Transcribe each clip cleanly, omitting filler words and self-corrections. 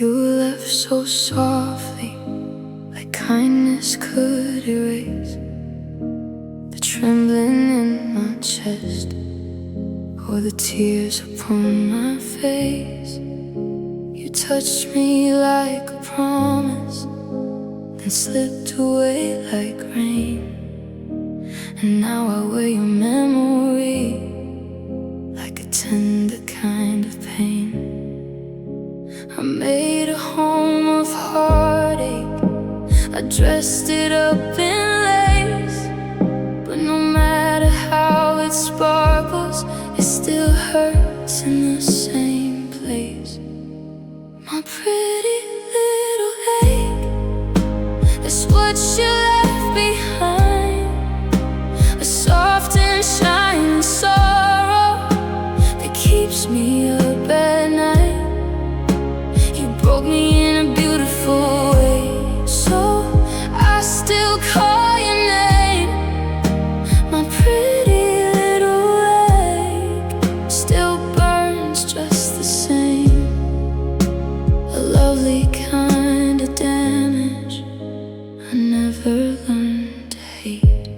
You left so softly, like kindness could erase the trembling in my chest or the tears upon my face. You touched me like a promise, then slipped away like rain. And now I wear your memory like a tender kind of pain. I made a home of heartache, I dressed it up in lace, but no matter how it sparkles, it still hurts in the same place. My pretty little ache, that's what you left behind. A soft and shining sorrow that keeps me up at night. You broke me in a beautiful way, so I still call your name. My pretty little ache still burns just the same. A lovely kind of damage I never learned to hate.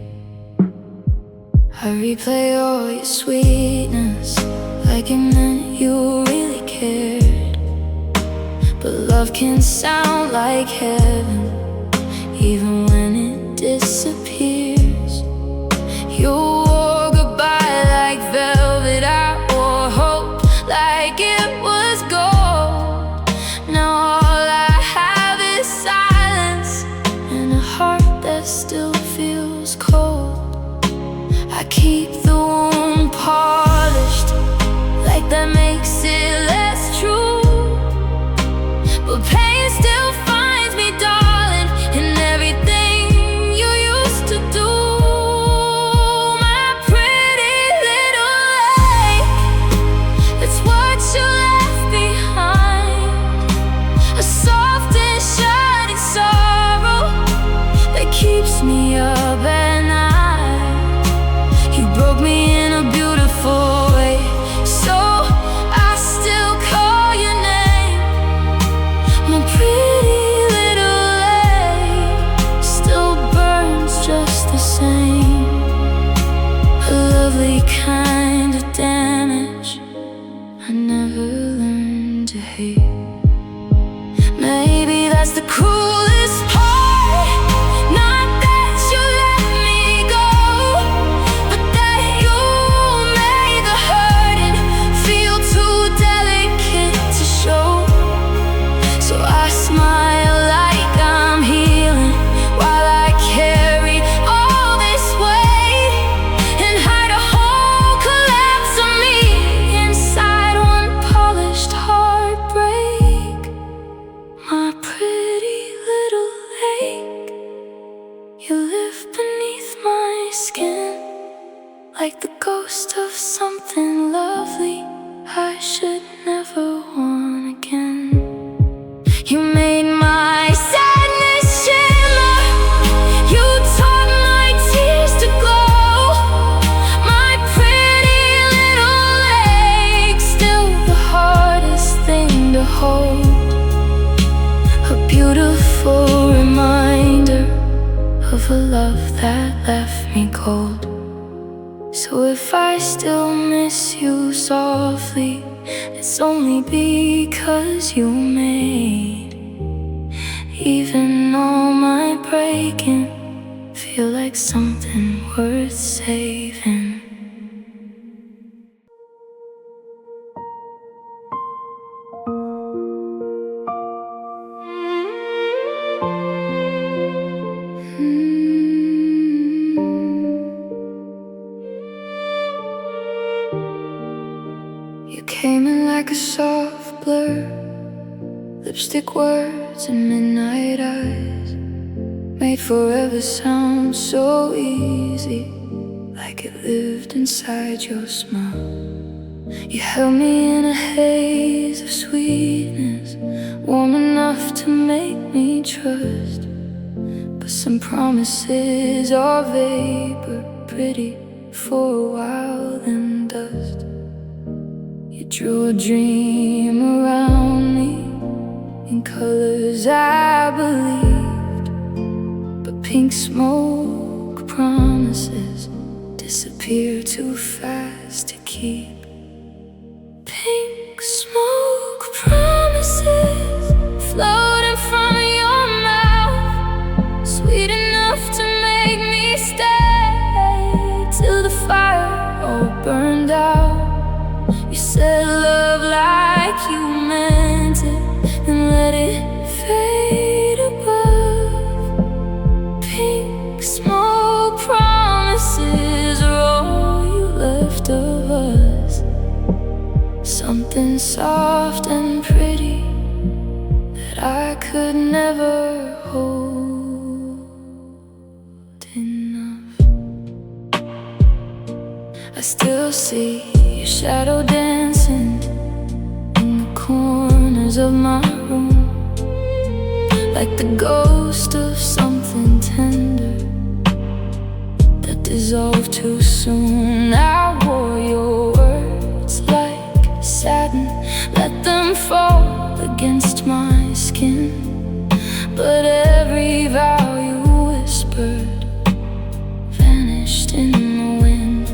I replay all your sweetness like it meant you really cared. But love can sound like heaven even when it disappears. You wore goodbye like velvet, I wore hope like it was gold. Now all I have is silence and a heart that still feels cold. I keep the wound polished, like that makes it less true. But pain still finds me, darling, in everything you used to do. My pretty little ache, it's what you left behind. A soft and shining sorrow that keeps me up at night. You broke me in a beautiful way, so I still call your name. My pretty little ache still burns just the same. A lovely kind of damage I never learned to hate. Maybe that's the cruelest part, not that you let me go, but that you made the hurting feel too delicate to show. So I smile like I'm healing while I carry all this weight and hide a whole collapse of me inside one polished heartbreak. My pretty little ache, you live beneath my skin like the ghost of something lovely I should never want again. You made my sadness shimmer, you taught my tears to glow. My pretty little ache, still the hardest thing to hold. A beautiful reminder of a love that left me cold. So if I still miss you softly, it's only because you made even all my breaking feel like something worth saving. You came in like a soft blur, lipstick words and midnight eyes, made forever sound so easy, like it lived inside your smile. You held me in a haze of sweetness, warm enough to make me trust. But some promises are vapor, pretty for a while, then dust. You drew a dream around me and 'cause I believed. But pink smoke promises disappear too fast to keep. Pink smoke promises floating from your mouth, sweet enough to make me stay till the fire all burned out. You said love like you meant it, then let it fade above. Pink smoke promises are all you left of us. Something soft and pretty that I could never hold enough. I still see your shadow dancing in the corners of my room, like the ghost of something tender that dissolved too soon. I wore your words like satin, let them fall against my skin. But every vow you whispered vanished in the wind.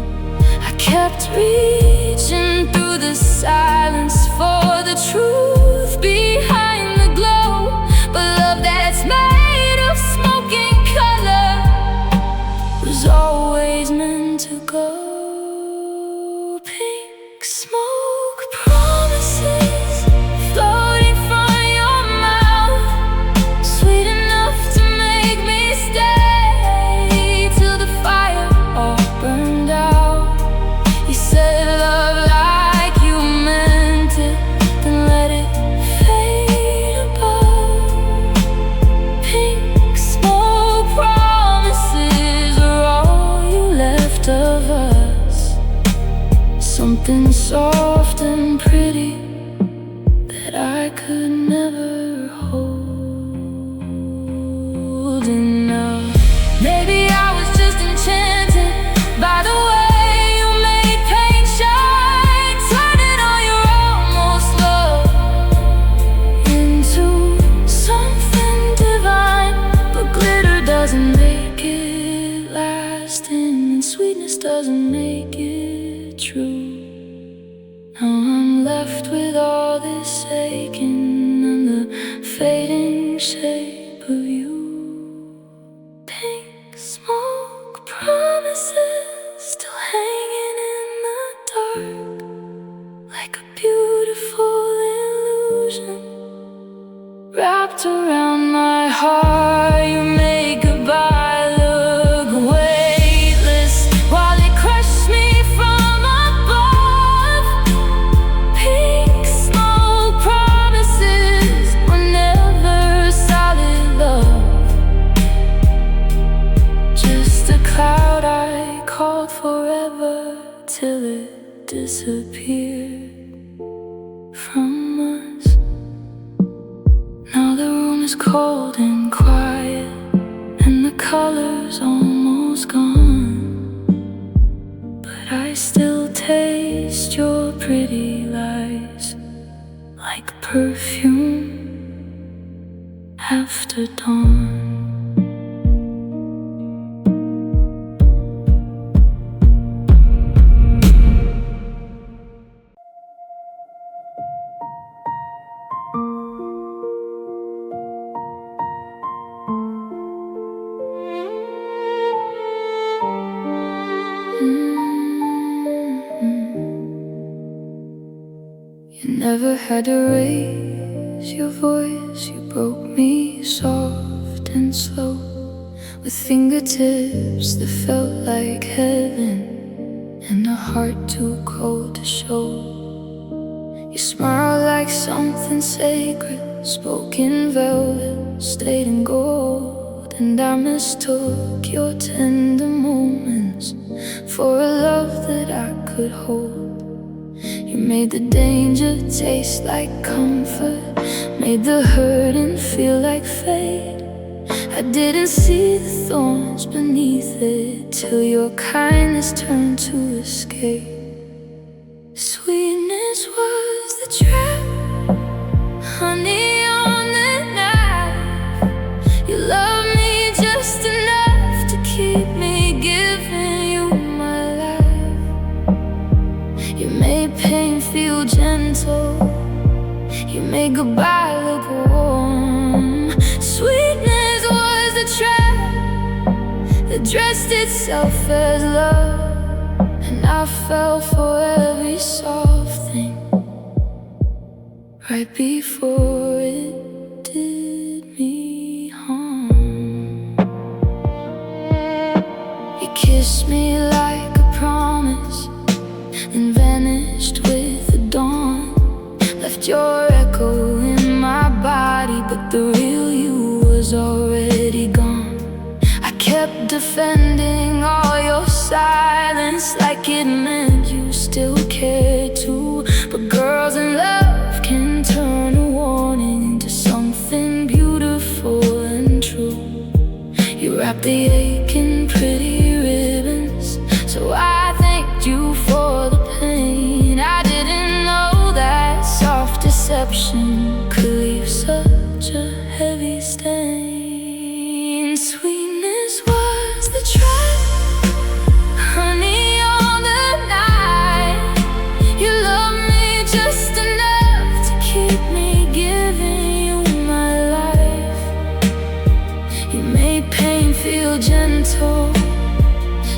I kept reaching through the silence for the truth behind the glow. But love that's made of smoke and color was always meant to go. Pink smoke promises floating from your mouth, sweet enough to make me stay till the fire all burned out. You said love like you meant it, then let it fade above. Pink smoke promises are all you left of us. Something soft and pretty that I could never hold enough. Maybe I was just enchanted by the way you made pain shine, turning all your almost love into something divine. But glitter doesn't make it lasting, and sweetness doesn't make it true. Now I'm left with all this aching and the fading shape of you. Pink smoke promises still hanging in the dark, like a beautiful illusion wrapped around my heart. You made goodbye look weightless while it crushed me from above. Pink smoke promises were never solid love, just a cloud I called forever till it disappeared from us. Now the room is cold and quiet, and the color's almost gone. But I still taste your pretty lies like perfume after dawn. You never had to raise your voice, you broke me soft and slow, with fingertips that felt like heaven and a heart too cold to show. You smiled like something sacred, spoke in velvet, stayed in gold. And I mistook your tender moments for a love that I could hold. You made the danger taste like comfort, made the hurting feel like fate. I didn't see the thorns beneath it till your kindness turned to escape. Sweetness was the trap, honey on the night. You made goodbye look warm. Sweetness was the trap that dressed itself as love, and I fell for every soft thing right before it did me harm. You kissed me like a promise, then vanished with the dawn. Left your echo in my body, but the real you was already gone. I kept defending all your silence like it meant you still cared too. But girls in love can turn a warning into something beautiful and true. You wrapped the ache in pretty ribbons, so I thanked you for the pain. I didn't know that soft deception could leave such a heavy stain. Sweetness was the trap, honey on the night. You loved me just enough to keep me giving you my life. You made pain feel gentle,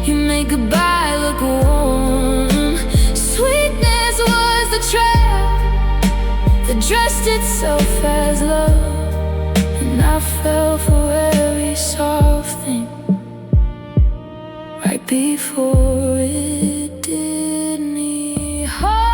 you made goodbye look warm. Sweetness was the trap that dressed itself as love, and I fell for every soft thing right before it did me harm.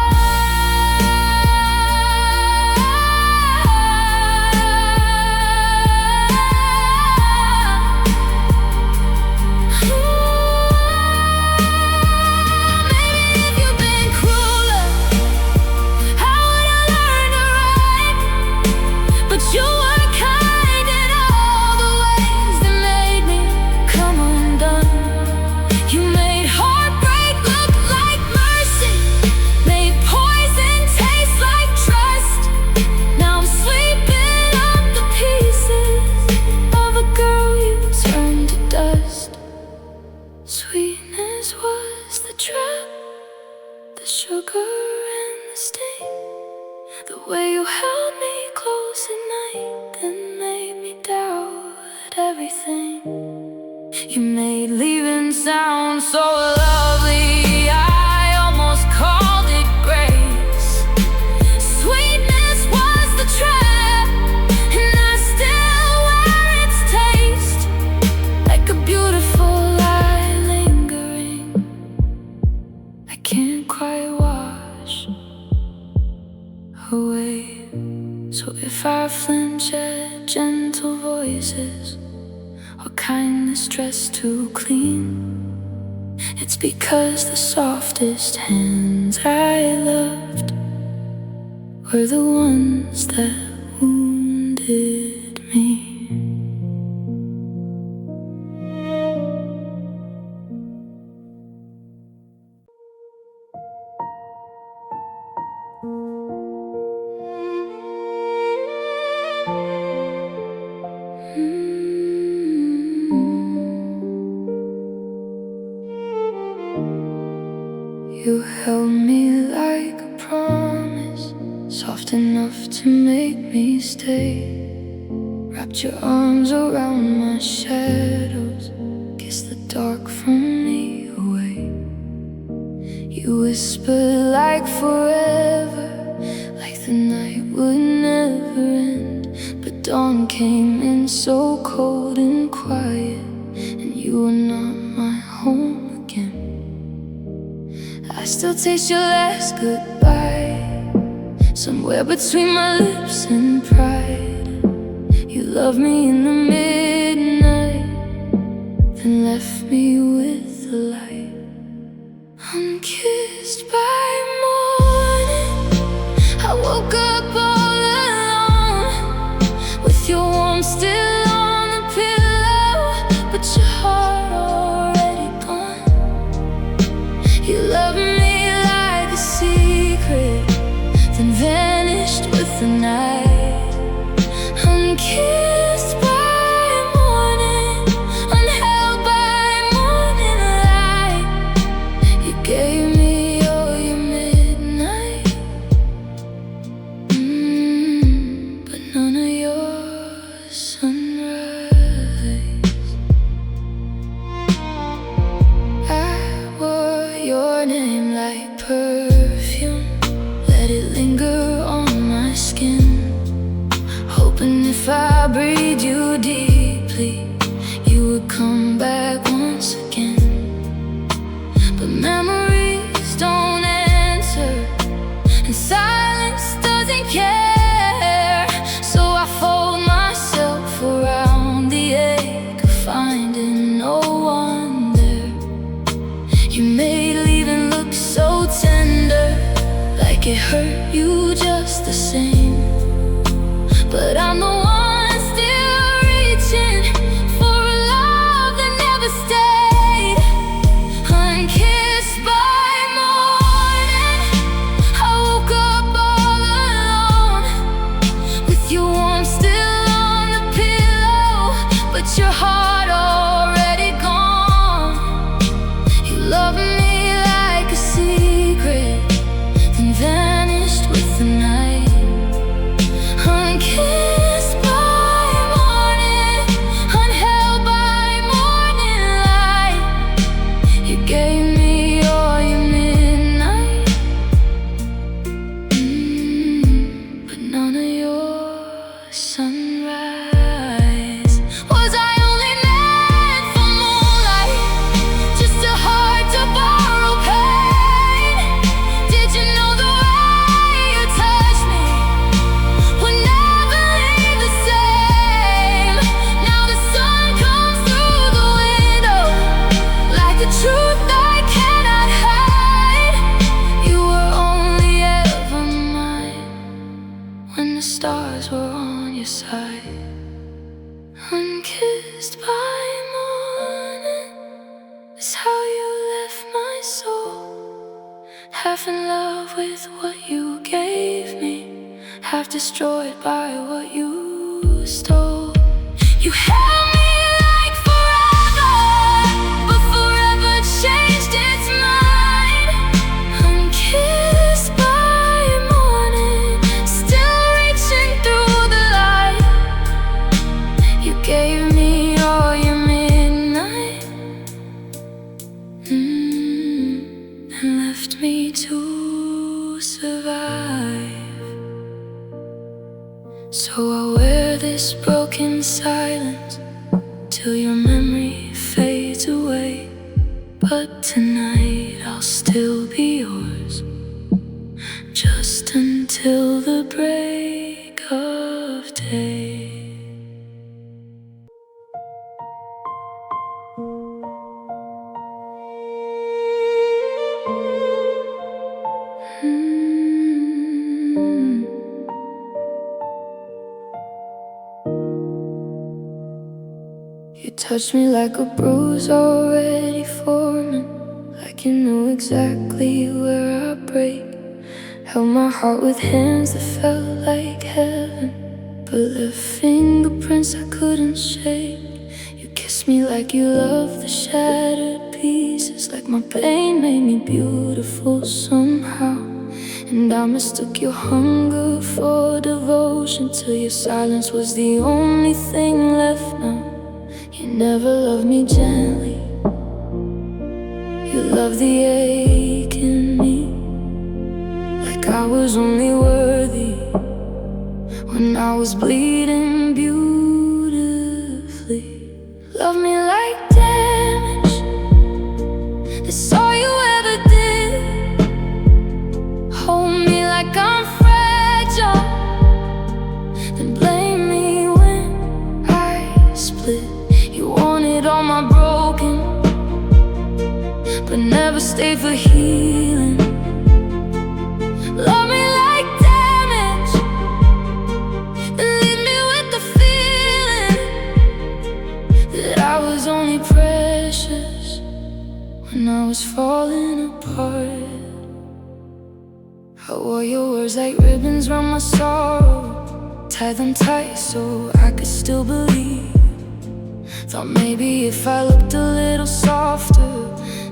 Maybe if you'd been crueler, how would I learn to write? But you were kind in all the ways that made me come undone. You made heartbreak look like mercy, made poison taste like trust. Now I'm sweeping up the pieces of a girl you turned to dust. Sweetness was the trap, the sugar and the sting, the way you held me close at night, then made me doubt everything. You made leaving sound so lovely, I almost called it grace. Sweetness was the trap, and I still wear its taste, like a beautiful lie lingering I can't quite wash away. So if I flinch at gentle voices or kindness dressed too clean, it's because the softest hands I loved were the ones that wounded me. You held me like a promise, soft enough to make me stay. Wrapped your arms around my shadows, kissed the dark from me away. You whispered like forever, like the night would never end. But dawn came in so cold and quiet, and you were not my home again. I still taste your last goodbye, somewhere between my lips and pride. You loved me in the midnight, then left me with the light. Unkissed by morning, I woke up all alone, with your warmth still on the pillow, but your heart already gone. You loved me like a secret, then vanished with the night. Unkissed by morning, unheld by morning hoping if I breathed you deeply, you would come back once again. But memories don't answer, and silence doesn't care. So I fold myself around the ache of finding no one there. You made leaving look so tender, like it hurt you just the same. But I'm the one still reaching for a love that never stayed. Unkissed by morning, I woke up all alone, with your warmth still on the pillow, but your heart already gone. You loved me like a secret, then vanished with the night. Unkissed by morning, unheld by morning light. You gave me all your midnight, but none of your sunrise. Was I only meant for moonlight, just a heart to borrow pain? Did you know the way you touched me would never leave the same? Now the sun comes through the window, like the truth I cannot hide. You were only ever mine when the stars were on your side. Unkissed by morning is how you left my soul, half in love with what you gave me, half destroyed by what you stole. You held me like forever, but forever changed its mind. Unkissed by morning, still reaching through the light. You gave me all your midnight, and left me to survive. So I wear this broken silence till your memory fades away. But tonight I'll still be yours, just until the break of day. You touched me like a bruise already forming, like you knew exactly where I'd break. Held my heart with hands that felt like heaven, but left fingerprints I couldn't shake. You kissed me like you loved the shattered pieces, like my pain made me beautiful somehow. And I mistook your hunger for devotion, till your silence was the only thing left now. You never loved me gently, you loved the ache in me, like I was only worthy when I was bleeding beautifully. Love me like damage, that's all you ever did. Hold me like I'm fragile, then blame me when I split. You wanted all my broken, but never stayed for healing. Love me like damage, and leave me with the feeling that I was only precious when I was falling apart. I wore your words like ribbons round my sorrow, tied them tight so I could still believe. Thought maybe if I looked a little softer,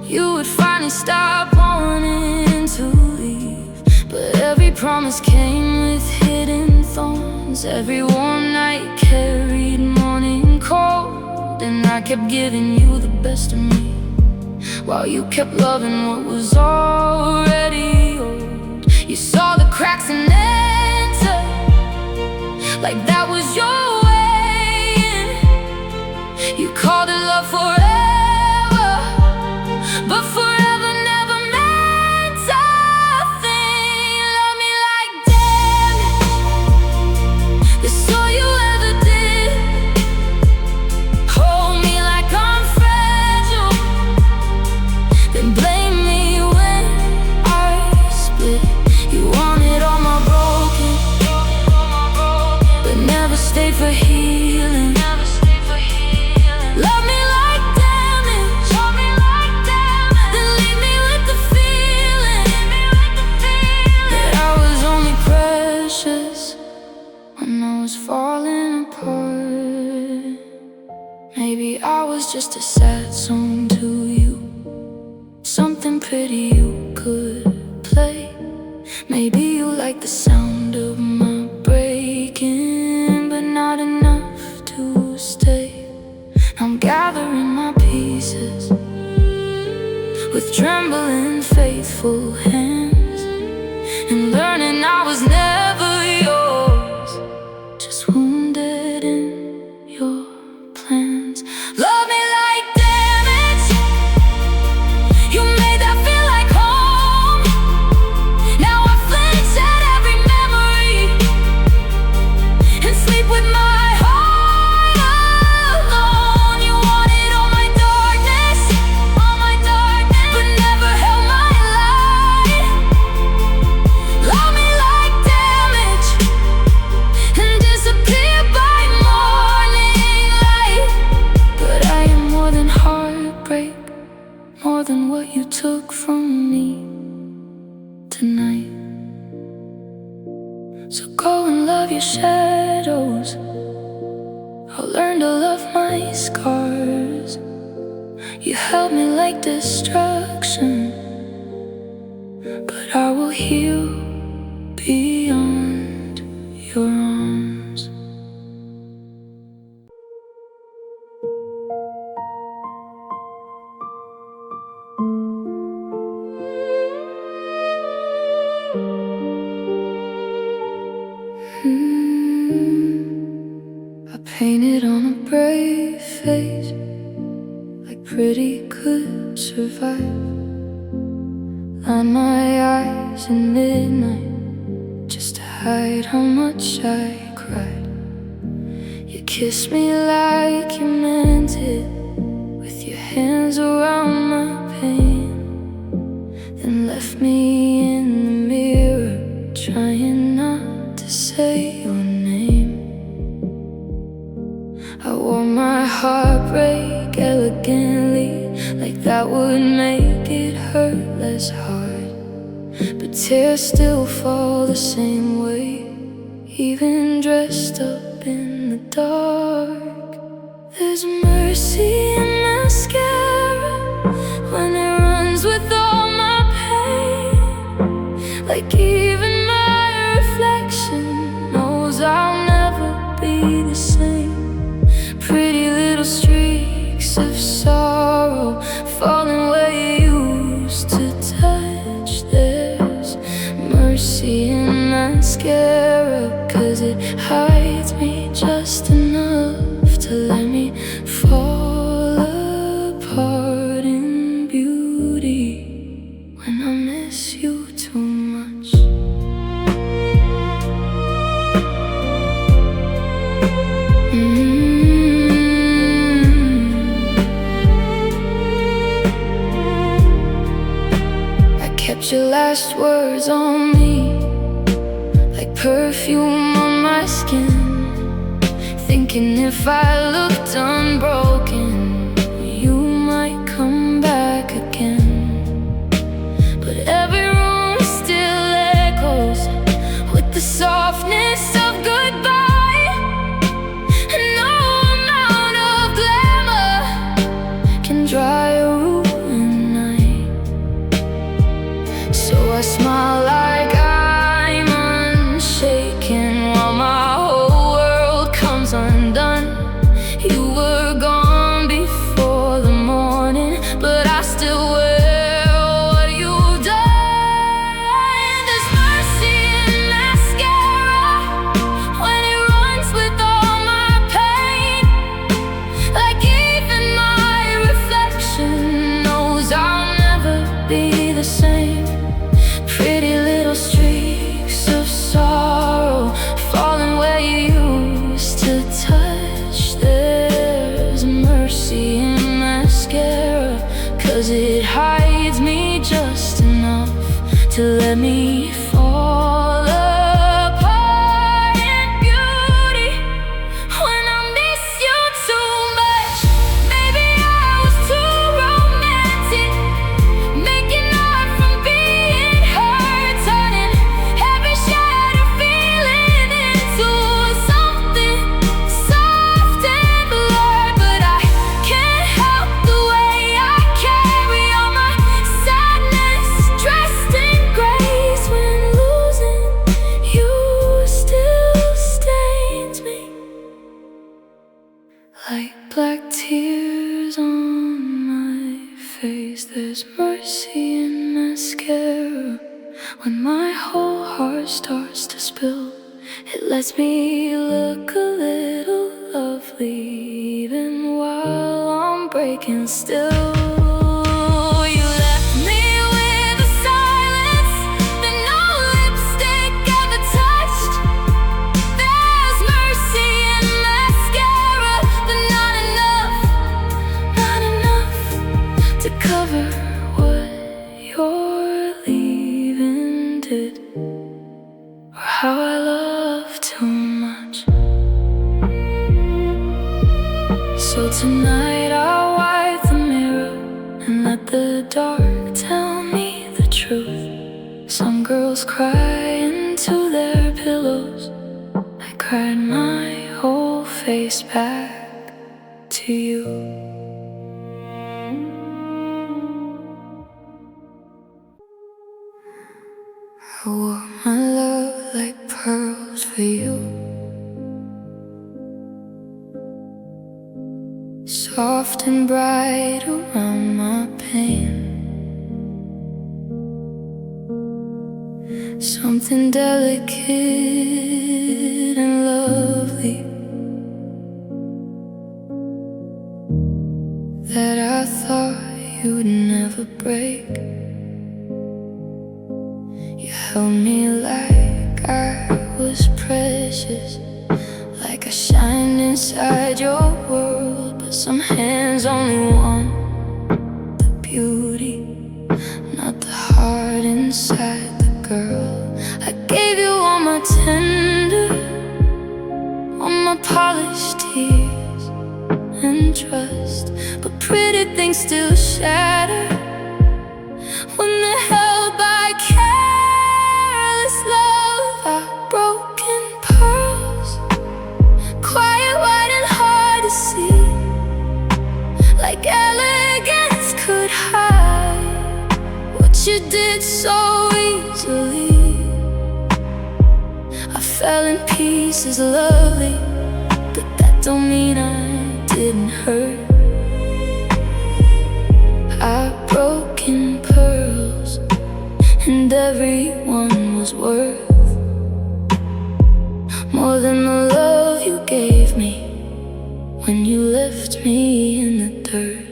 you would finally stop wanting to leave. But every promise came with hidden thorns, every warm night carried morning cold. And I kept giving you the best of me, while you kept loving what was already old. You saw the cracks and entered, like that was your way. And you called it love forever, but forever never meant a thing. Love me like damage, that's all you ever did. Hold me like I'm fragile, then blame me when I split. You wanted all my broken, but never stayed for healing. Love me like damage, then leave me with the feeling that I was only precious when I was falling apart. Maybe I was just a sad song to you, something pretty you could play. Maybe you like the sound of my breaking, but not enough to stay. I'm gathering my pieces with trembling, faithful hands, and learning I was never yours, just wounded in your plans. Love me like damage, you made that feel like home. Now I flinch at every memory and sleep with my heart alone. You wanted all my darkness, but never held my light. Love me like damage and disappear by morning light. But I am more than heartbreak, more than what you took from me tonight. So go and love your shadows, I'll learn to love my scars. You held me like destruction, but I will heal beyond your arms. I painted on a brave face, like pretty could survive. Line my eyes in midnight, just to hide how much I cried. You kissed me like you meant it, with your hands around my pain, then left me in the mirror, trying not to say your name. I wore my heartbreak elegantly, like that would make it hurt less hard. But tears still fall the same way, even dressed up in the dark. There's mercy in mascara when it runs with all my pain, like even my reflection knows I'll never be the same. Pretty little streaks of sorrow falling where you used to touch. There's mercy in mascara, 'cause it hides me just enough to let me fall apart in beauty when I miss you too much. Kept your last words on me, like perfume on my skin, thinking if I looked unbroken, you might come back again. But every room still echoes with the softness of goodbye, and no amount of glamour can dry a ruined night. So I smile like I'm unshaken while my whole world comes undone. You were gone black tears on my face. There's mercy in mascara. When my whole heart starts to spill, it lets me look a little lovely, even while I'm breaking still. You left me with a silence that no lipstick ever touched. There's mercy in mascara, but not enough to cover what your leaving did, or how I love too much. So tonight I'll wipe the mirror and let the dark tell me the truth. Some girls cry into their pillows. I cried my whole face back to you. I wore my love like pearls for you, soft and bright around my pain. Something delicate and lovely that I thought you'd never break. You held me like I was precious, like I shine inside your world. But some hands only want the beauty, not the heart inside the girl. I gave you all my tender, all my polished tears and trust, but pretty things still shatter when they're held by careless love. Our broken pearls, quiet, white and hard to see, like elegance could hide what you did so easily. I fell in pieces, lovely, but that don't mean I didn't hurt. Our broken pearls, and every one was worth more than the love you gave me when you left me in the dirt.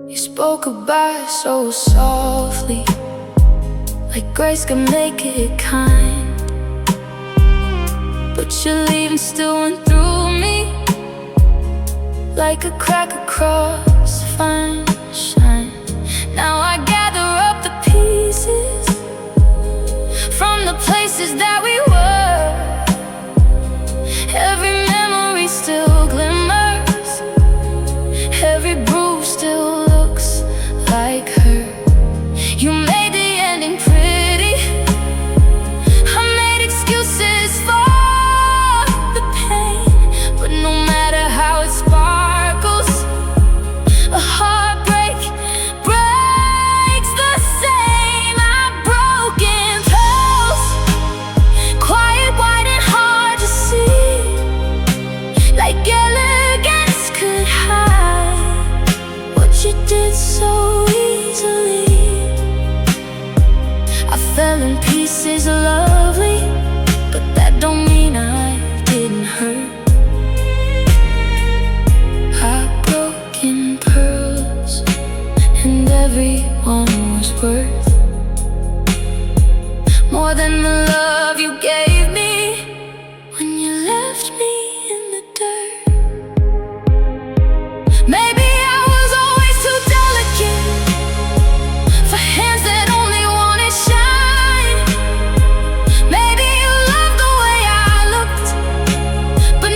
You spoke goodbye so softly, like grace could make it kind, but your leaving still went through me like a crack across fine shine. Now I gather up the pieces from the places that we were. Every memory still glimmers, every bruise still looks like her. You made the ending pretty, I made excuses for the pain, but no matter how it sparkles, a heartbreak breaks the same. Our broken pearls, quiet, white and hard to see, like elegance could hide what you did so easily. I fell in pieces, lovely, but that don't mean I didn't hurt. Our broken pearls, and every one was worth more than the love you gave me when you left me in the dirt. Maybe I was always too delicate for hands that only wanted shine. Maybe you loved the way I looked, but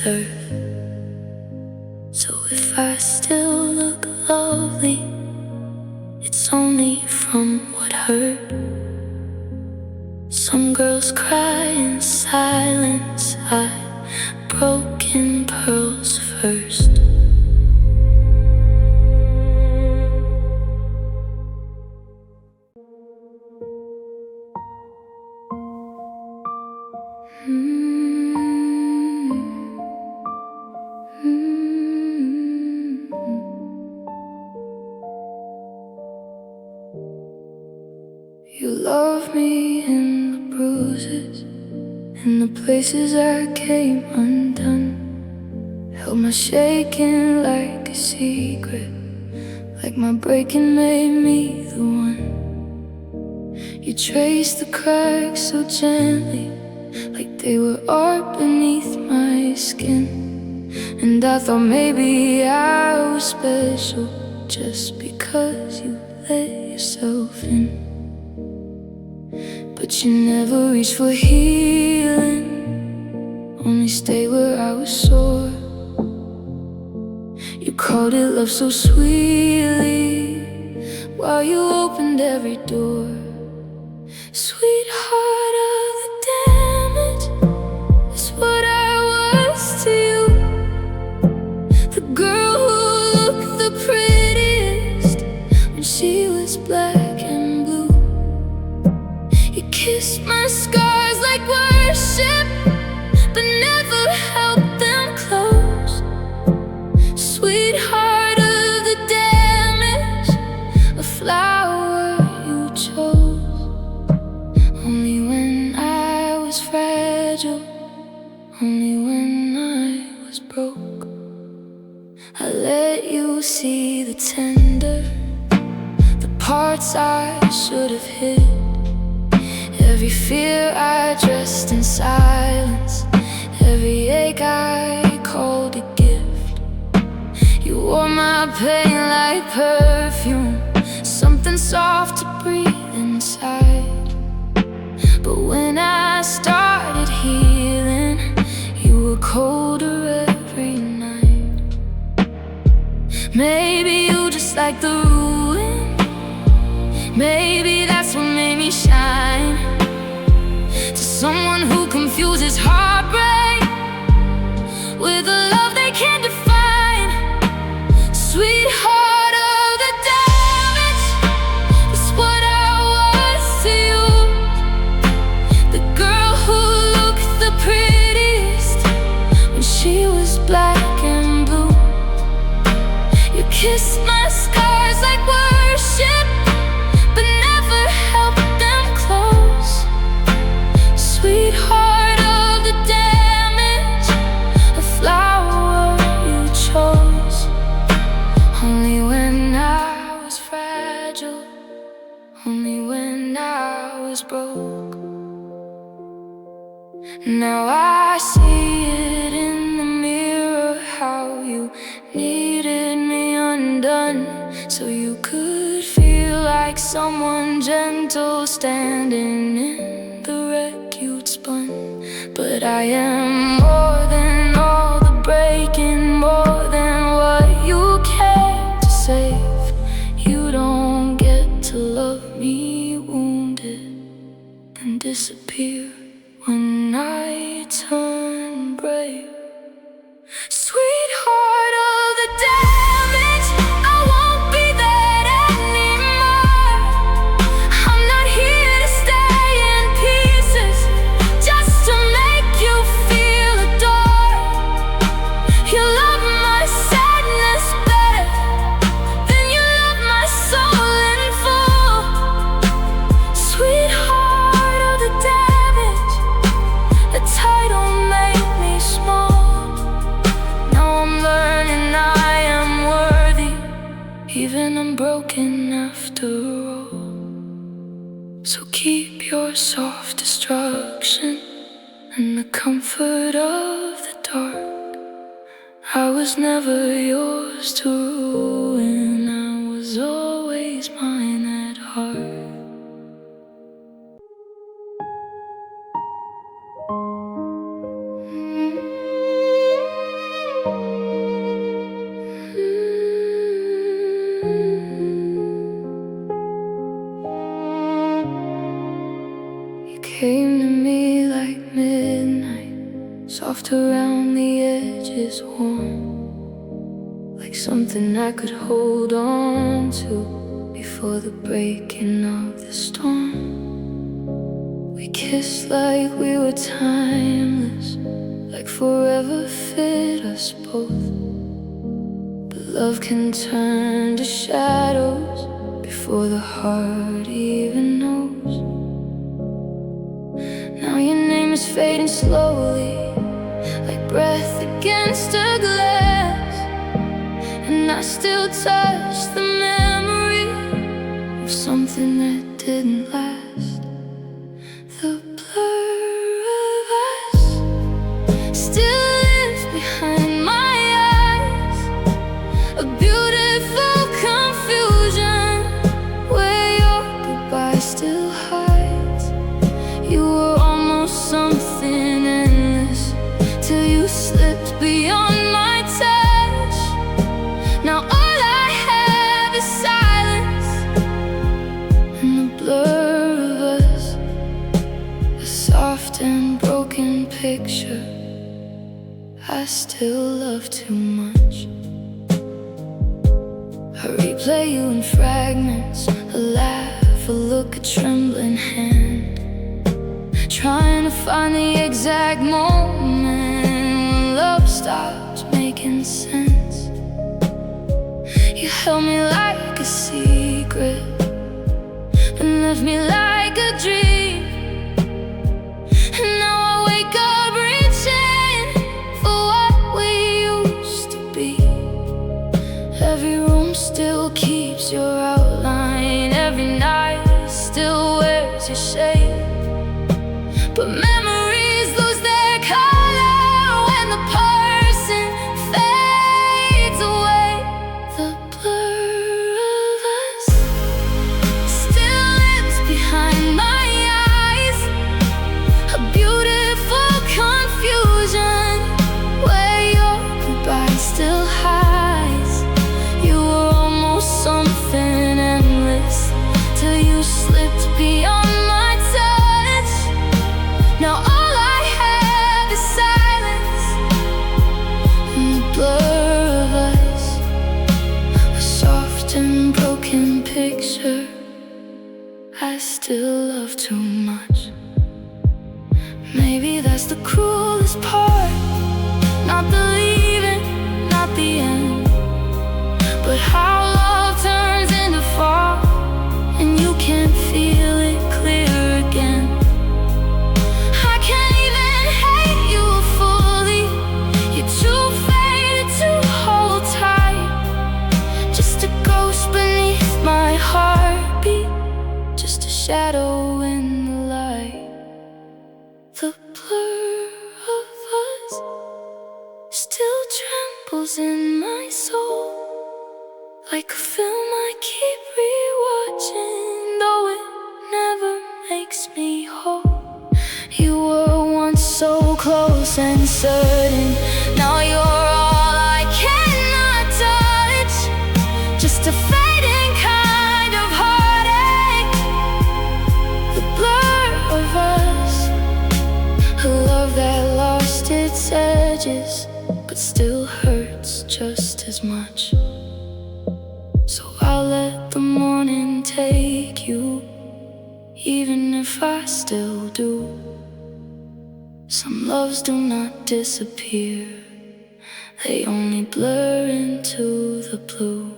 deserve. So if I still look lovely, it's only from what hurt. Some girls cry in silence, I broke in pearls first. You love me in the bruises, in the places I came undone. Held my shaking like a secret, like my breaking made me the one. You traced the cracks so gently, like they were art beneath my skin. And I thought maybe I was special just because you let yourself in. But you never reached for healing, only stayed where I was sore. You called it love so sweetly, while you opened every door. Sweetheart of the damage is what I was to you. The girl who looked the prettiest when she was black and blue. You kissed my scars like worship, but never helped them close. Sweetheart of the damage, a flower you chose. Only when I was fragile, only when I was broke, I let you see the tender, the parts I should have hid. Every fear I dressed in silence, every ache I called a gift. You wore my pain like perfume, something soft to breathe inside. But when I started healing, you were colder every night. Maybe you just like the ruin, maybe that's what made me shine. To someone who confuses heartbreak with a love they can't define. Sweetheart of the damage is what I was to you. The girl who looked the prettiest when she was black and blue. You kissed my scars like worship, but never helped them close. Sweetheart of the damage, a flower you chose. Only when I was fragile, only when I was broke. Now I see it in the mirror, how you needed me undone, so you could feel like someone gentle standing in the wreck you'd spun. But I am more than all the breaking, more than what you care to save. You don't get to love me wounded and disappear when I turn brave. Sweetheart of the damage, I won't be that anymore. I'm not here to stay in pieces just to make you feel adored. You love my sadness better than you love my soul in full. Sweetheart of the damage, the title made me small. Now I'm learning I am worthy, even unbroken after all. So keep your soft destruction and the comfort of the dark. I was never yours to ruin, I was always mine at heart. warm, like something I could hold on to before the breaking of the storm. We kissed like we were timeless, like forever fit us both. But love can turn to shadows before the heart even knows. Now your name is fading slowly, like breath against a glass, and I still touch the memory of something that didn't last. The blur of us still lives behind my eyes, a beautiful confusion where your goodbye still hides. You were almost something endless till you slipped beyond my touch. Now all I have is silence and the blur of us, a soft and broken picture I still love too much. I replay you in fragments, a laugh, a look, a trembling hand, trying to find the exact moment when love stopped making sense. You held me like a secret and left me like a dream, and now I wake up reaching for what we used to be. Every room still keeps your outline, every night still wears your shade, but memories lose their color when the person fades away. The blur of us still lives behind my eyes, a beautiful confusion where your goodbye still hides. You were almost something endless till you slipped beyond my touch. Now all I have is silence and the blur of us, a soft and broken picture I still love too much. Maybe that's the cruelest part, not the leaving, not the end, but how love turns into fog and you can't feel it clear again. I can't even hate you fully, you're too faded to hold tight, just a ghost beneath my heartbeat, just a shadow in the light. The blur of us still trembles in my soul, like a film I keep rewatching, though it never makes me whole. You were once so close and certain, now you're all I cannot touch, just a fading kind of heartache. The blur of us, a love that lost its edges but still hurts just as much. So I'll let the morning take you, even if I still do. Some loves do not disappear, they only blur into the blue.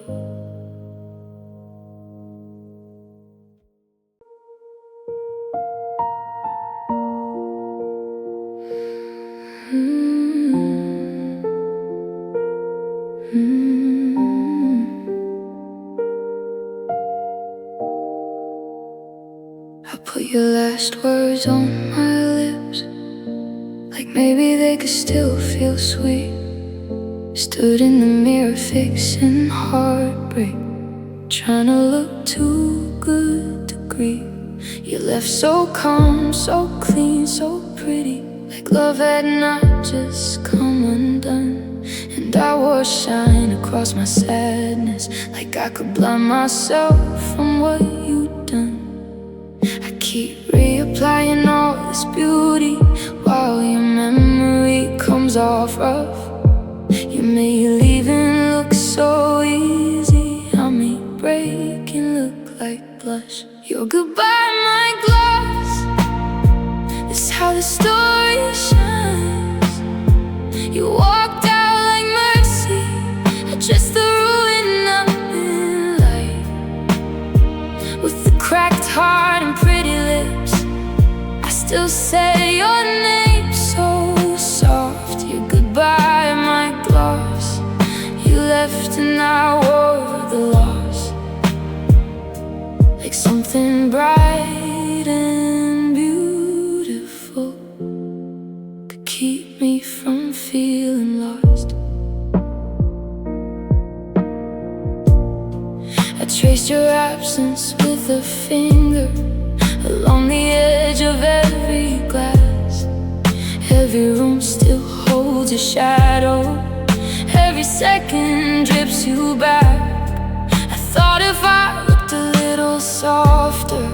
I put your last words on my lips, like maybe they could still feel sweet. Stood in the mirror fixing heartbreak, trying to look too good to grieve. You left so calm, so clean, so pretty, like love had not just come undone. And I wore shine across my sadness, like I could blind myself from what you'd done. I keep reapplying all this beauty while your memory comes off rough. made leaving look so easy. I made breaking look like blush. Your goodbye, my gloss, is how the story shines. You walked out like mercy, just the ruin up in light. With the cracked heart and pretty lips, I still say your name so soft. Your goodbye, my gloss, you left and I wore the loss. Like something bright and beautiful could keep me from feeling lost. I traced your absence with a finger along the edge of every glass. Every room still holds a shadow, every second drips you back. I thought if I looked a little softer,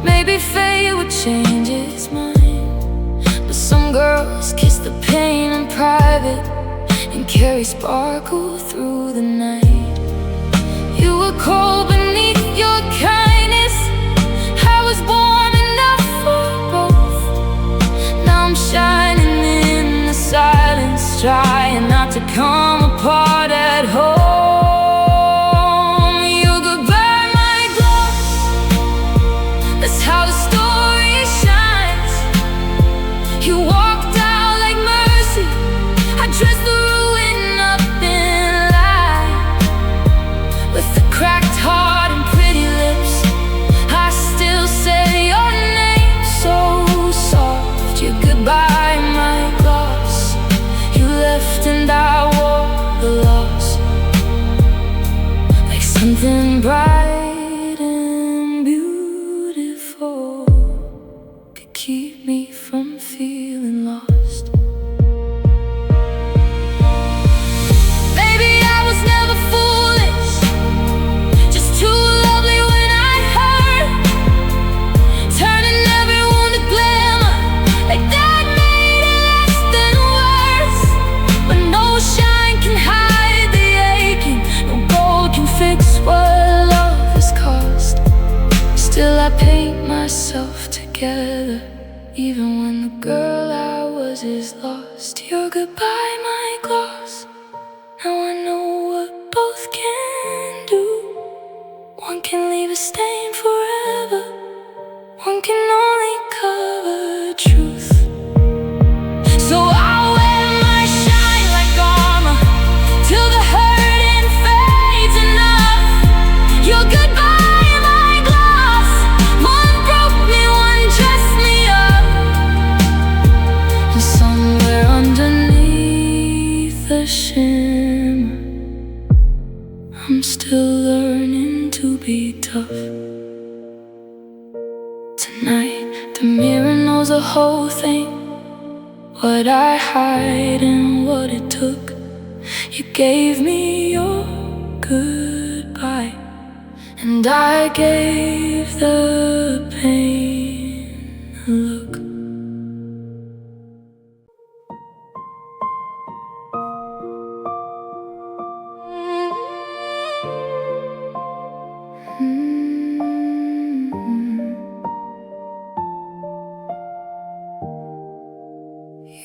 maybe fate would change its mind. But some girls kiss the pain in private and carry sparkle through the night. You were cold beneath your kindness, I was warm enough for both. Now I'm shining in the silence, trying not to come apart at home. Your goodbye, my gloss, that's how the story shines. You walked out like mercy, I dressed the ruin up in light. With the cracked heart and pretty lips, I still say your name so soft. Your goodbye, my gloss, you left and I wore the loss. Like something bright and beautiful could keep me from feeling lost. Maybe I was never foolish, just too lovely when I hurt, turning every wound to glamour, like that made it less than worse. But no shine can hide the aching, no gold can fix what love has cost. Still I paint myself together, even when the girl I was is lost. Your goodbye, my gloss, now I know what both can do. One can leave a stain forever, one can only cover truth. So I'll wear my shine like armor till the hurting fades enough. Your goodbye, my gloss, one broke me, one dressed me up. And somewhere underneath the shimmer, I'm still learning to be tough. Tonight, the mirror knows the whole thing, what I hide and what it took. You gave me your goodbye, and I gave the pain a look.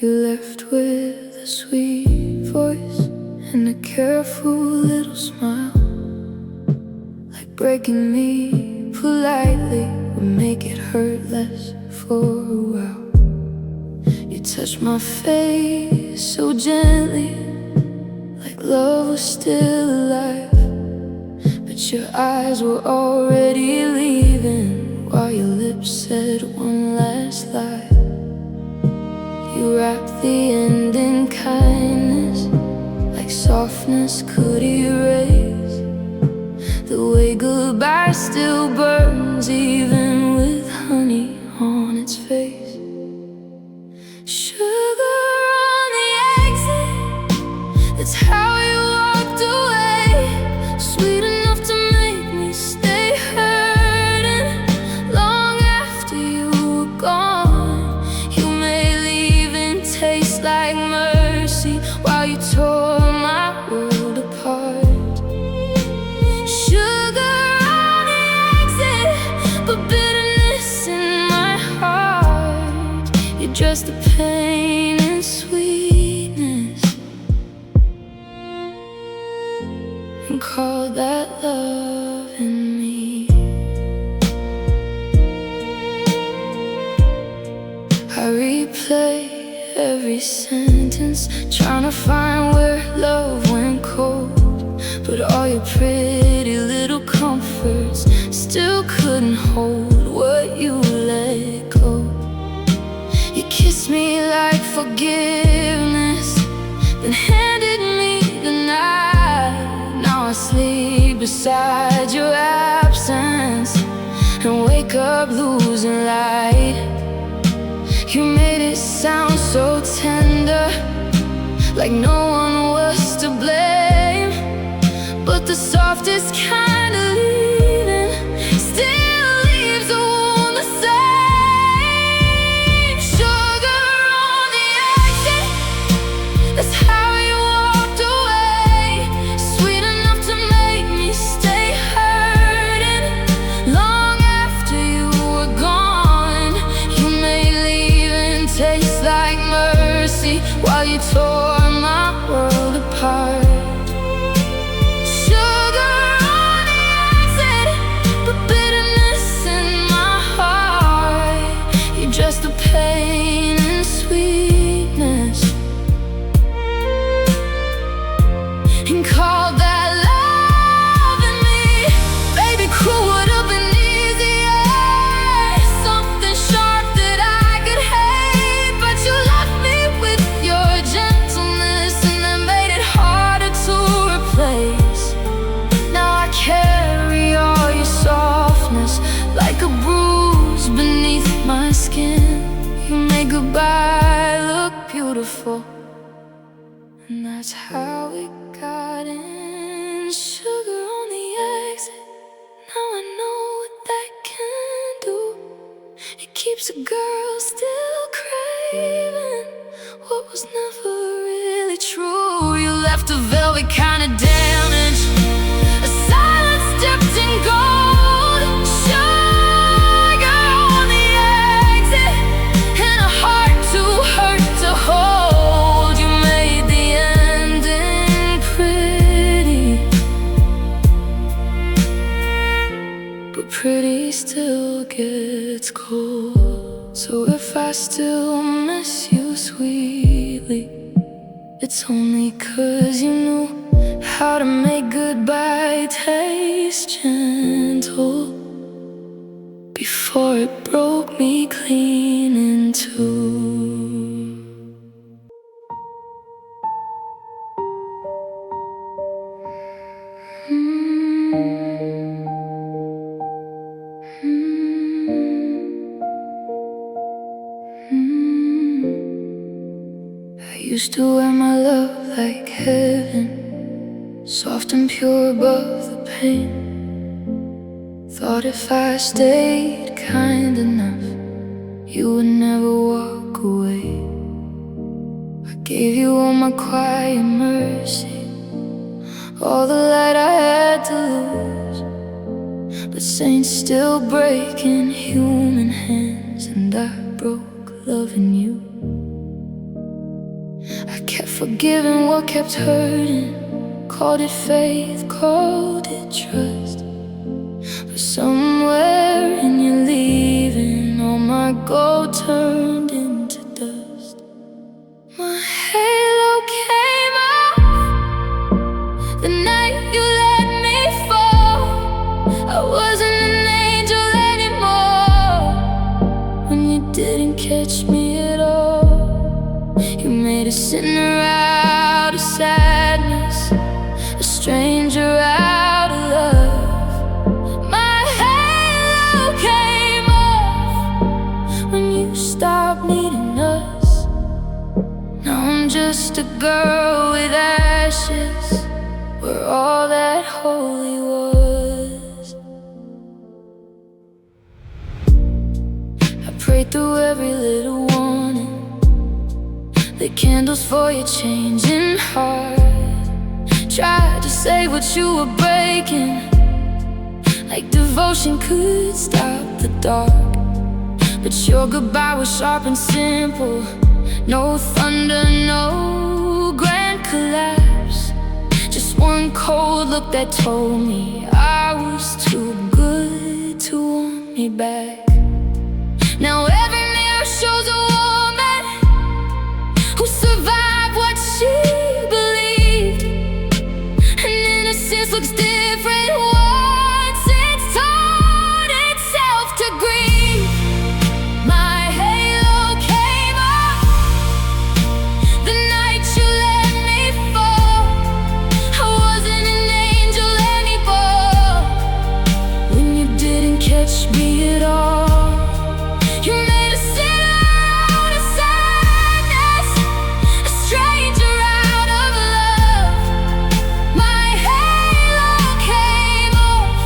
You left with a sweet voice and a careful little smile, like breaking me politely would make it hurt less for a while. You touched my face so gently, like love was still alive. But your eyes were already leaving while your lips said one last lie. You wrapped the end in kindness, like softness could erase the way goodbye still burns, even with honey on its face. Sugar on the exit, that's how you walked away. Sweet enough to make me stay hurting long after you were gone. You made leaving taste like mercy while you tore my and call that love in me. I replay every sentence, trying to find where love went cold. But all your pretty little comforts still couldn't hold what you let go. You kissed me like forgiveness, then handed me the night. Now I sleep beside your absence and wake up losing light. You made it sound so tender, like no one was to blame. But the softest kind of leaving still leaves a wound the same. Sugar on the exit, that's how you walked away. Sweet enough to make me stay hurting long after you were gone. You made leaving taste like mercy while you tore my world apart. Just the pain and sweetness, and call that love in me. Baby, cruel would have been easier, something sharp that I could hate. But you left me with your gentleness, and that made it harder to replace. Now I carry all your softness like a bruise beneath my skin. You make goodbye look beautiful, and that's how it got in. Sugar on the exit, now I know what that can do. It keeps a girl still craving what was never really true. You left a velvet kind of damage, a silence dipped in gold. Pretty still gets cold. So if I still miss you sweetly, it's only 'cause you knew how to make goodbye taste gentle before it broke me clean in two. Used to wear my love like heaven, soft and pure above the pain. Thought if I stayed kind enough, you would never walk away. I gave you all my quiet mercy, all the light I had to lose. But saints still break in human hands, and I broke loving you. I kept forgiving what kept hurting, called it faith, called it trust. But somewhere in your leaving, all my gold turned into dust. My halo came off the night you let me fall. I wasn't an angel anymore when you didn't catch me at all. You made a sinner out of sadness, a stranger out of love. My halo came off when you stopped needing us. Now I'm just a girl with ashes where all that holy was. I prayed through every little warning, lit candles for your changing heart. Tried to say what you were breaking, like devotion could stop the dark. But your goodbye was sharp and simple, no thunder, no grand collapse. Just one cold look that told me I was too good to want me back. Now every mirror shows a woman who survived what she believed, and innocence looks different once it's taught itself to grieve. My halo came off the night you let me fall. I wasn't an angel anymore when you didn't catch me at all. You made a sinner out of sadness, a stranger out of love. My halo came off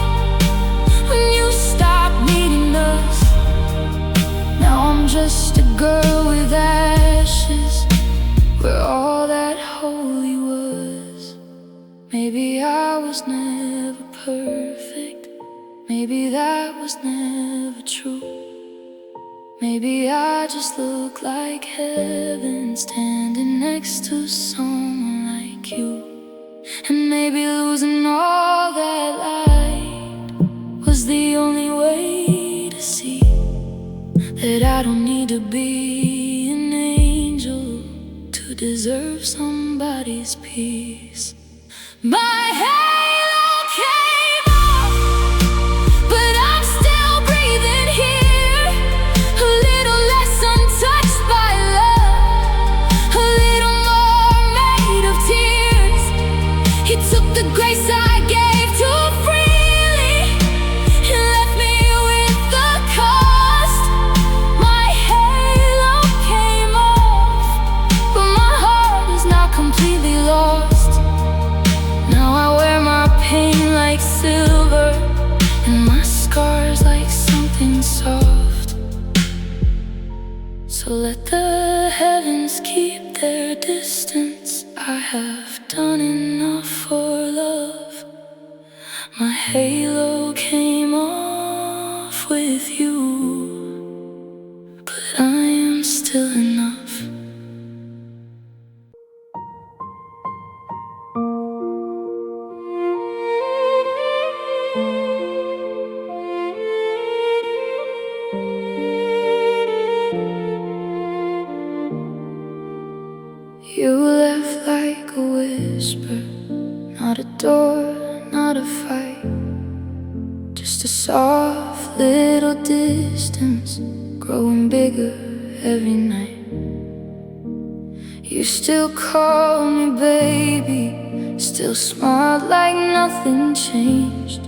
when you stopped needing us. Now I'm just a girl with ashes where all that holy was. Maybe I was never perfect, maybe that was never true. Maybe I just look like heaven standing next to someone like you. And maybe losing all that light was the only way to see that I don't need to be an angel to deserve somebody's peace. My halo came off, but I'm still breathing here. A little less untouched by love, a little more made of tears. He took the grace I gave too freely and left me with the cost. My halo came off, but my heart is not completely lost. Now I wear my pain like silver and my scars like something soft. So let the heavens keep their distance. I have done enough for love. My halo came off with you, but I am still enough. You left like a whisper, not a door, not a fight, just a soft little distance growing bigger every night. You still call me baby, still smiled like nothing changed,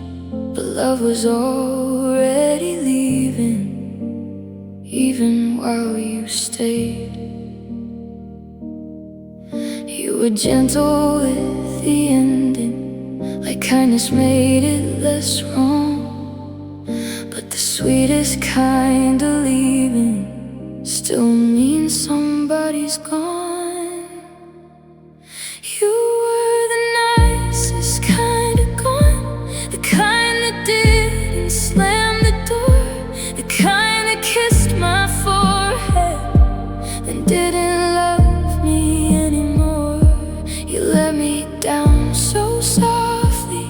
but love was already leaving, even while you stayed. You were gentle with the ending, like kindness made it less wrong. But the sweetest kind of leaving still means somebody's gone. You were the nicest kind of gone, the kind that didn't slam the door, the kind that kissed my forehead and didn't love me anymore. You let me down so softly,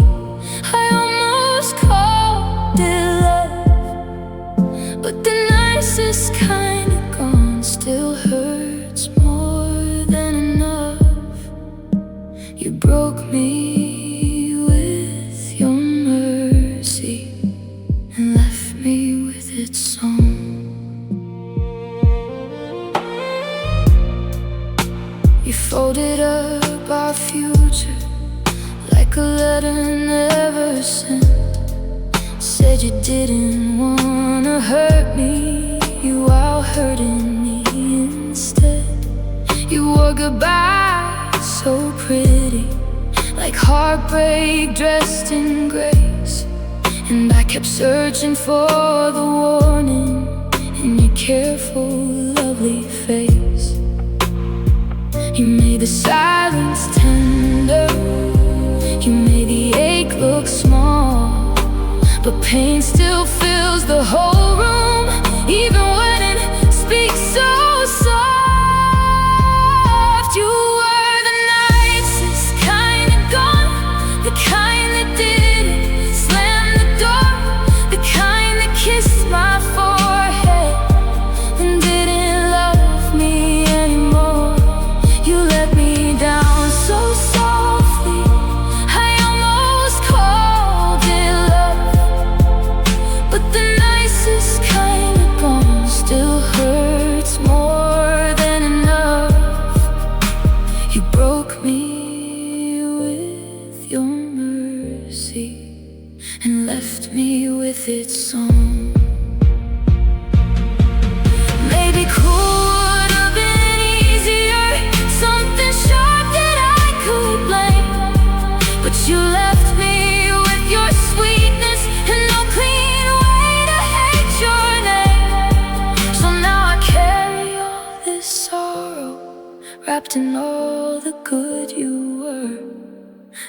I almost called it love. But the nicest kind of gone still hurts more than enough. You broke me with your mercy and left me with its song. You folded up our future like a letter never sent. Said you didn't wanna hurt me, you out hurting me instead. You wore goodbye so pretty, like heartbreak dressed in grace. And I kept searching for the warning in your careful, lovely face. You made the silence tender, you made the ache look small, but pain still fills the whole room, even when it speaks so soft. You were the nicest kind of gone, the kind with your mercy and left me with its song. Maybe could have been easier, something sharp that I could blame, but you left me with your sweetness and no clean way to hate your name. So now I carry all this sorrow, wrapped in all the good you were,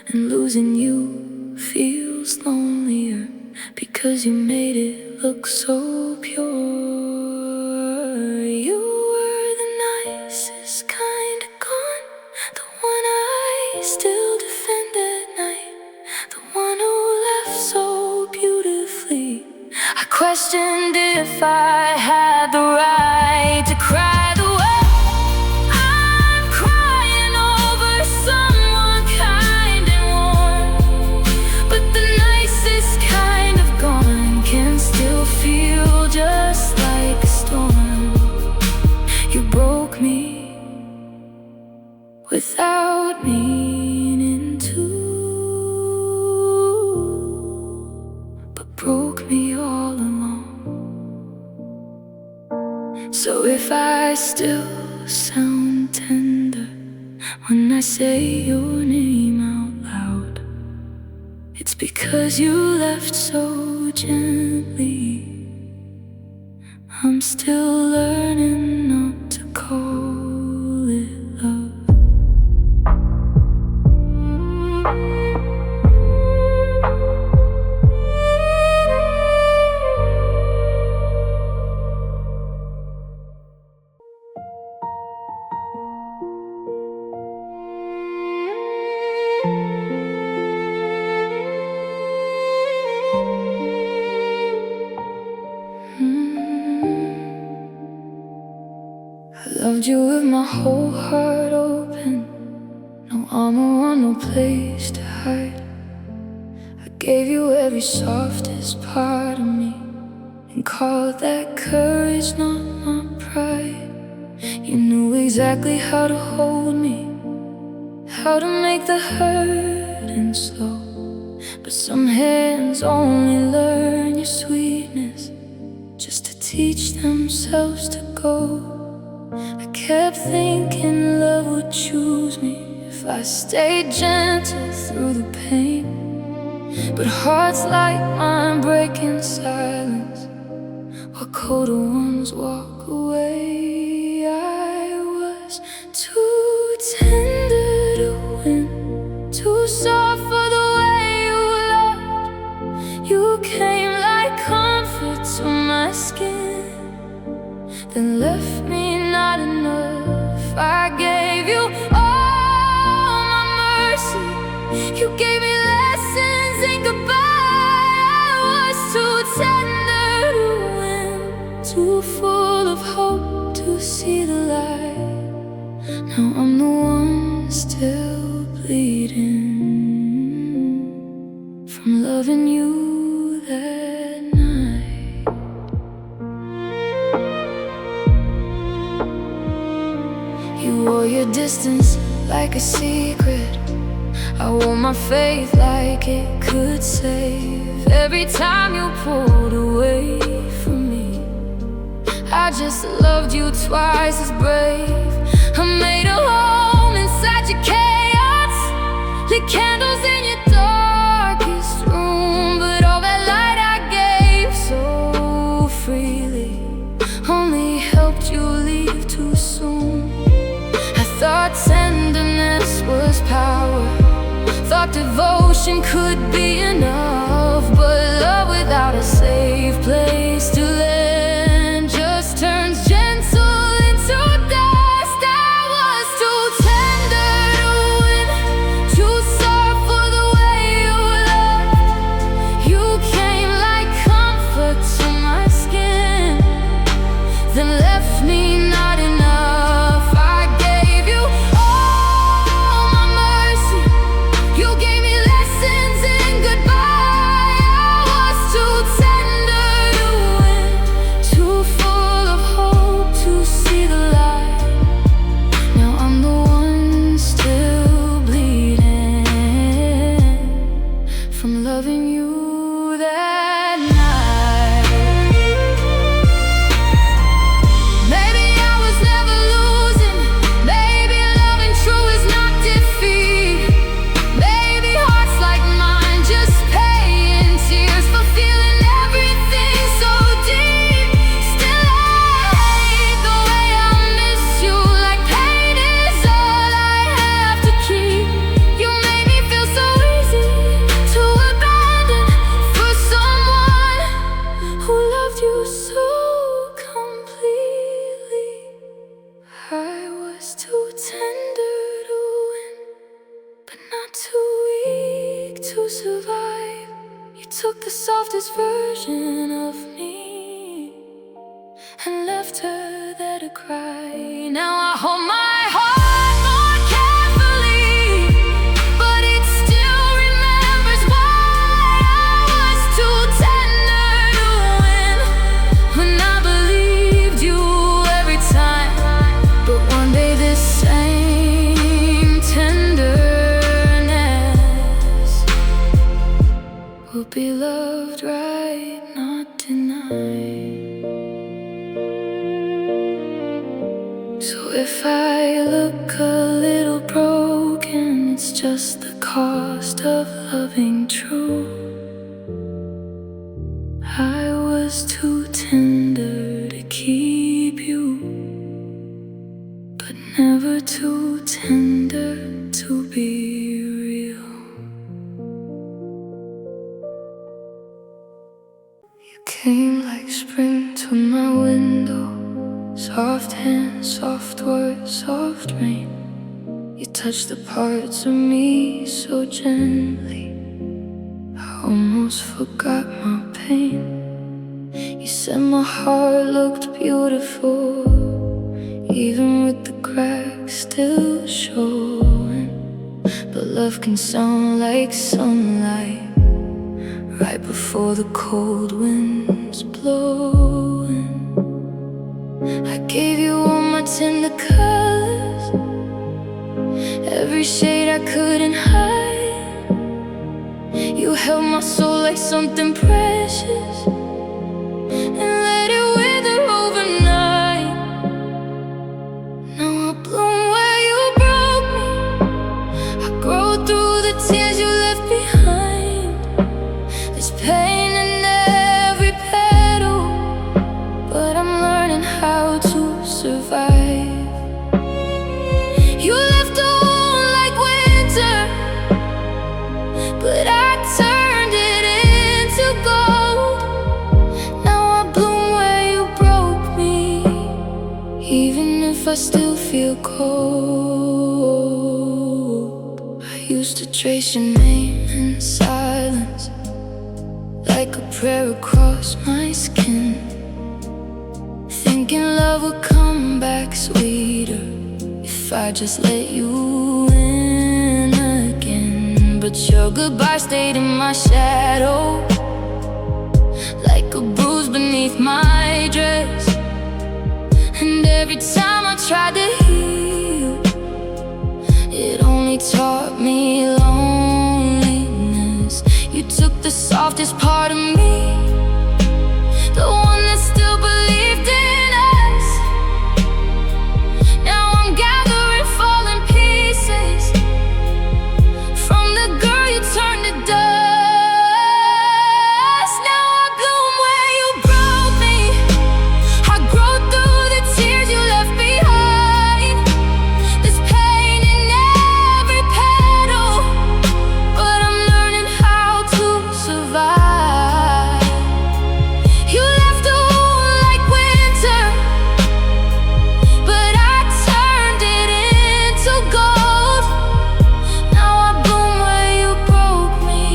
and losing you feels lonelier because you made it look so pure. You were the nicest kind of gone, the one I still defend at night, the one who left so beautifully. I questioned if I had the right to cry the way I'm crying over someone kind and warm, but the nicest kind of gone can still feel just like a storm. You broke me without meaning to, but broke me all along. So if I still sound tender when I say your name out loud, it's because you left so gently. I'm still learning not to call it love. I loved you with my whole heart open, no armor on, no place to hide. I gave you every softest part of me and called that courage, not my pride. You knew exactly how to hold me, how to make the hurting slow, but some hands only learn your sweetness just to teach themselves to go. I kept thinking love would choose me if I stayed gentle through the pain, but hearts like mine break in silence while colder ones walk away. I was too tender to win, too soft for the way you loved. You came like comfort to my skin, then left me not enough. I gave you all my mercy, you gave me lessons in goodbye. I was too tender to win, too full of hope to see the light. Now I'm the one still bleeding from loving you that night. You wore your distance like a secret, I wore my faith like it could save. Every time you pulled away from me, I just loved you twice as brave. I made a home inside your chaos, lit candles in your darkest room, but all that light I gave so freely only helped you leave too soon. I thought tenderness was power, thought devotion could be enough, but love without a safe place to land just turns gentle into dust. I was too tender to win, too soft for the way you loved. You came like comfort to my skin, then left me not enough. I gave you all my mercy, you gave me lessons in goodbye. survive. You took the softest version of me and left her there to cry. Now I hold my heart more carefully, but it still remembers why I was too tender to win. When I believed you every time, but one day this same tenderness will be loved right, not denied. So if I look a little broken, it's just the cost of loving true. I was too tender to keep you, but never too tender to be real. You came like spring to my window, soft hands, soft words, soft rain. You touched the parts of me so gently, I almost forgot my pain. You said my heart looked beautiful, even with the cracks still showing. But love can sound like sunlight right before the cold wind's blowing. I gave you all my tender colors, every shade I couldn't hide. You held my soul like something precious and let it wither overnight. Now I bloom where you broke me, I grow through the tears you left behind. There's pain in every petal, but I'm learning how to survive. You left a wound like winter, but I turned it into gold. Now I bloom where you broke me, even if I still feel cold. I used to trace your name in silence, like a prayer across my skin, thinking love would come back sweeter if I just let you in again. But your goodbye stayed in my shadow, like a bruise beneath my dress. And every time I tried to heal, it only taught me loneliness. You took the softest part of me, the one that still believed in us. Now I'm gathering fallen pieces from the girl you turned to dust. Now I bloom where you broke me, I grow through the tears you left behind. There's pain in every petal, but I'm learning how to survive. You left a wound like winter, but I turned it into gold. Now I bloom where you broke me,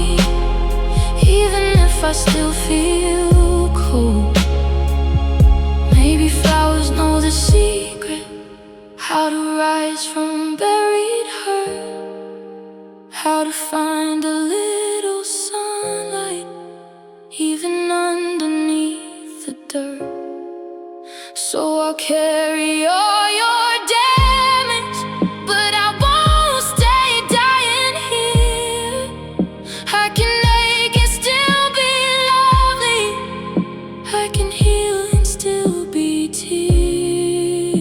even if I still feel cold. Maybe flowers know the secret, how to rise from buried hurt, how to find a little sunlight even underneath the dirt. So I'll carry all your damage, but I won't stay dying here. I can ache and still be lovely, I can heal and still be tears.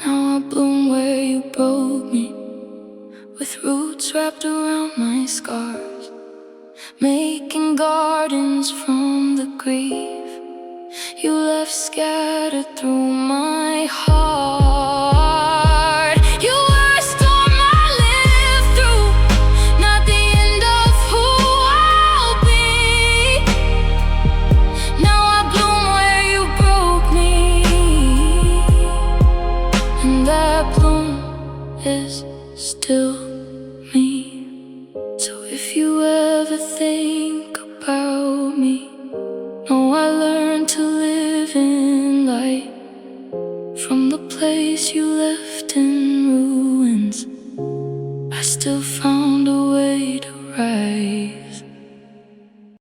Now I bloom where you broke me, with roots wrapped around my scars, making gardens from the grief you left scattered through my heart. You were a storm I lived through, not the end of who I'll be. Now I bloom where you broke me, and that bloom is still me. So if you ever think about me, know I learned to live in light. From the place you left in ruins, I still found a way to rise.